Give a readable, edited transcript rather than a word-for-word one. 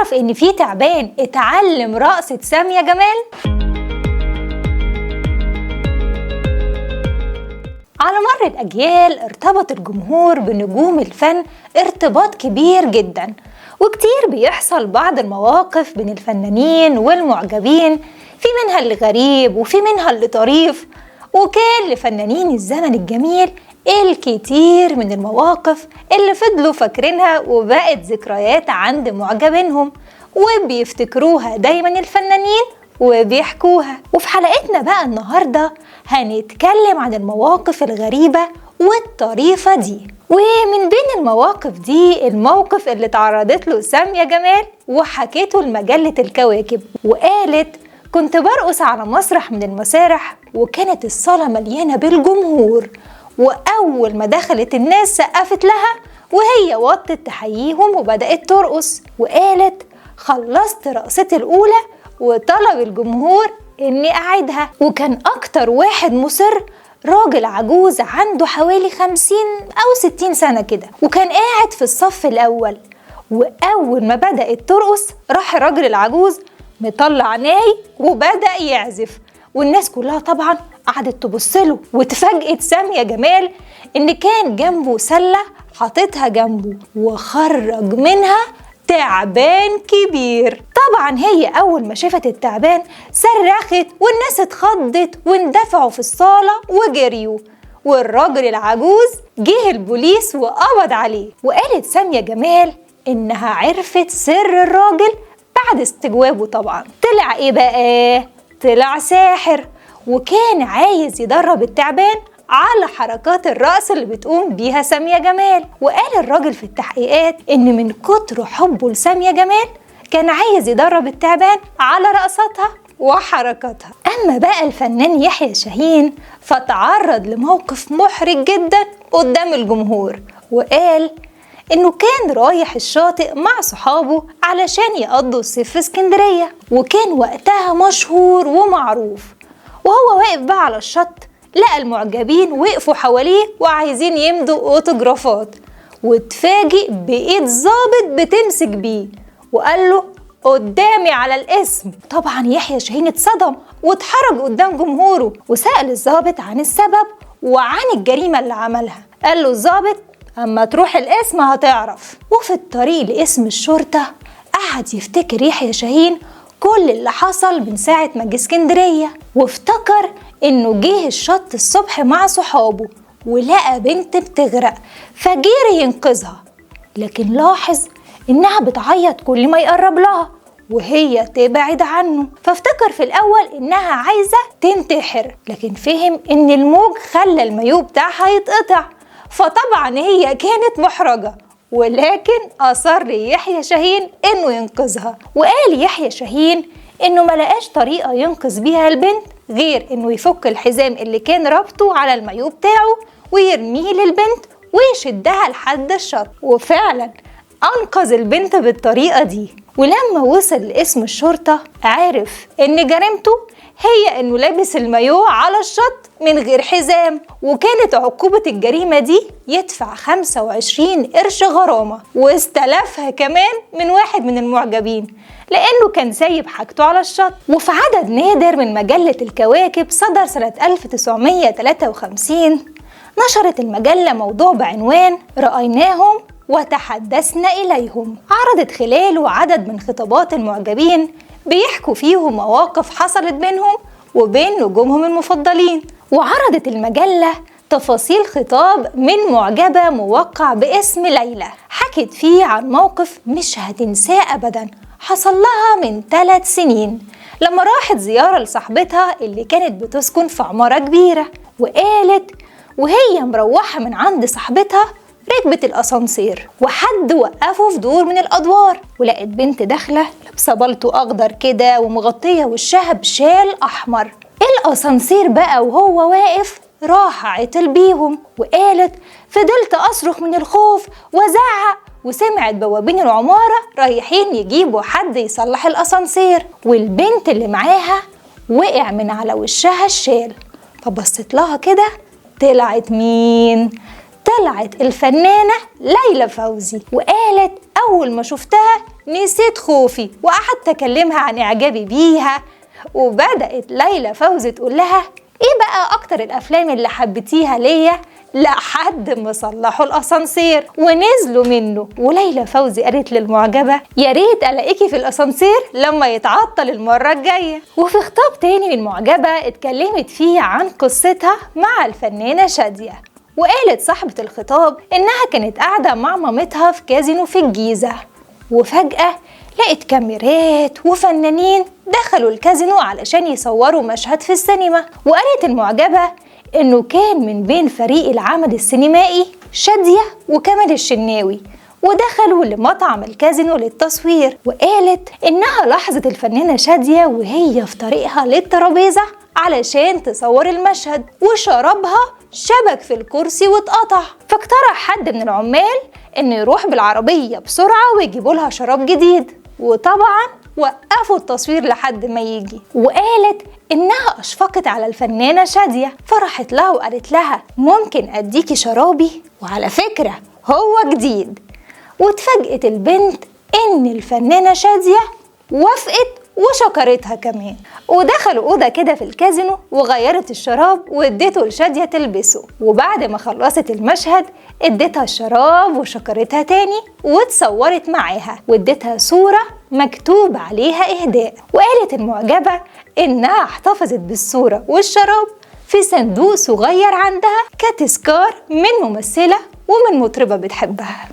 تعرف إن في تعبان اتعلم رقصة سامية جمال؟ على مر الأجيال ارتبط الجمهور بنجوم الفن ارتباط كبير جدا، وكتير بيحصل بعض المواقف بين الفنانين والمعجبين، في منها اللي غريب وفي منها اللي طريف. وكان لفنانين الزمن الجميل الكتير من المواقف اللي فضلوا فاكرينها وبقت ذكريات عند معجبينهم وبيفتكروها دايما الفنانين وبيحكوها. وفي حلقتنا بقى النهاردة هنتكلم عن المواقف الغريبة والطريفة دي. ومن بين المواقف دي الموقف اللي تعرضت له سامية جمال وحكيته لمجلة الكواكب، وقالت: كنت برقص على مسرح من المسارح وكانت الصالة مليانة بالجمهور، وأول ما دخلت الناس سقفت لها وهي وطت تحييهم وبدأت ترقص. وقالت: خلصت رقصتي الأولى وطلب الجمهور إني أعيدها، وكان أكتر واحد مصر راجل عجوز عنده حوالي 50 أو 60 سنة كده، وكان قاعد في الصف الأول. وأول ما بدأت ترقص راح الراجل العجوز مطلع ناي وبدأ يعزف، والناس كلها طبعا قعدت تبصله. واتفاجئت سامية جمال إن كان جنبه سلة حاطتها جنبه وخرج منها تعبان كبير. طبعا هي أول ما شافت التعبان صرخت والناس اتخضت واندفعوا في الصالة وجريوا، والراجل العجوز جه البوليس وقبض عليه. وقالت سامية جمال إنها عرفت سر الراجل بعد استجوابه. طبعا طلع إيه بقى؟ طلع ساحر، وكان عايز يدرب التعبان على حركات الرقص اللي بتقوم بيها سامية جمال. وقال الراجل في التحقيقات إن من كتر حبه لسامية جمال كان عايز يدرب التعبان على رقصاتها وحركاتها. أما بقى الفنان يحيى شاهين فتعرض لموقف محرج جدا قدام الجمهور، وقال إنه كان رايح الشاطئ مع صحابه علشان يقضوا الصيف في اسكندرية، وكان وقتها مشهور ومعروف. وهو واقف بقى على الشط لقى المعجبين وقفوا حواليه وعايزين يمضوا اوتوجرافات، واتفاجئ بإيد ضابط بتمسك بيه وقال له: قدامي على الاسم. طبعا يحيى شاهين اتصدم واتحرج قدام جمهوره، وسأل الضابط عن السبب وعن الجريمة اللي عملها. قال له الضابط: أما تروح الاسم هتعرف. وفي الطريق لاسم الشرطة قعد يفتكر يحيى شاهين كل اللي حصل من ساعة ما جه اسكندرية، وافتكر إنه جه الشط الصبح مع صحابه ولقى بنت بتغرق فجري ينقذها، لكن لاحظ إنها بتعيط كل ما يقرب لها وهي تبعد عنه. فافتكر في الأول إنها عايزة تنتحر، لكن فهم إن الموج خلى المايو بتاعها يتقطع، فطبعا هي كانت محرجة، ولكن أصر يحيى شاهين إنه ينقذها. وقال يحيى شاهين إنه ملقاش طريقة ينقذ بيها البنت غير إنه يفك الحزام اللي كان ربطه على المايو بتاعه ويرميه للبنت ويشدها لحد الشط، وفعلا أنقذ البنت بالطريقة دي. ولما وصل لاسم الشرطة عرف إن جريمته هي إنه لابس المايو على الشط من غير حزام، وكانت عقوبة الجريمة دي يدفع 25 قرش غرامة، واستلفها كمان من واحد من المعجبين لأنه كان سايب حاجته على الشط. وفي عدد نادر من مجلة الكواكب صدر سنة 1953 نشرت المجلة موضوع بعنوان رأيناهم وتحدثنا إليهم، عرضت خلاله عدد من خطابات المعجبين بيحكوا فيهم مواقف حصلت بينهم وبين نجومهم المفضلين. وعرضت المجلة تفاصيل خطاب من معجبة موقع باسم ليلى، حكت فيه عن موقف مش هتنساه أبدا حصل لها من 3 سنين لما راحت زيارة لصاحبتها اللي كانت بتسكن في عمارة كبيرة. وقالت وهي مروحة من عند صاحبتها ركبت الأسانسير وحد وقفه في دور من الأدوار، ولقت بنت داخلة لابسة بالطو أخضر كده ومغطية وشها بشال أحمر. الأسانسير بقى وهو واقف راح عطل بيهم، وقالت فضلت أصرخ من الخوف وزعق، وسمعت بوابين العمارة رايحين يجيبوا حد يصلح الأسانسير، والبنت اللي معاها وقع من على وشها الشال. فبصت لها كده طلعت مين؟ طلعت الفنانة ليلى فوزي، وقالت أول ما شفتها نسيت خوفي وقعدت أكلمها عن إعجابي بيها. وبدأت ليلى فوزي تقول لها إيه بقى أكتر الأفلام اللي حبيتيها ليا، لحد ما صلحوا الأسانسير ونزلوا منه. وليلى فوزي قالت للمعجبة يا ريت ألاقيكي في الأسانسير لما يتعطل المرة الجاية. وفي خطاب تاني من المعجبة اتكلمت فيه عن قصتها مع الفنانة شادية، وقالت صاحبة الخطاب إنها كانت قاعدة مع مامتها في كازينو في الجيزة، وفجأة لقت كاميرات وفنانين دخلوا الكازينو علشان يصوروا مشهد في السينما. وقالت المعجبة إنه كان من بين فريق العمل السينمائي شادية وكمال الشناوي، ودخلوا لمطعم الكازينو للتصوير. وقالت إنها لاحظت الفنانة شادية وهي في طريقها للترابيزة علشان تصور المشهد، وشرابها شبك في الكرسي واتقطع. فاقترح حد من العمال إنه يروح بالعربية بسرعة ويجيبوا لها شراب جديد، وطبعا وقفوا التصوير لحد ما يجي. وقالت إنها أشفقت على الفنانة شادية، فرحت لها وقالت لها ممكن أديكي شرابي، وعلى فكرة هو جديد. واتفاجئت البنت إن الفنانة شادية وافقت وشكرتها كمان. ودخلوا أوضة كده في الكازينو وغيرت الشراب واديته لشادية تلبسه. وبعد ما خلصت المشهد اديتها الشراب وشكرتها تاني واتصورت معاها، واديتها صورة مكتوب عليها إهداء. وقالت المعجبة إنها احتفظت بالصورة والشراب في صندوق صغير عندها كتذكار من ممثلة ومن مطربة بتحبها.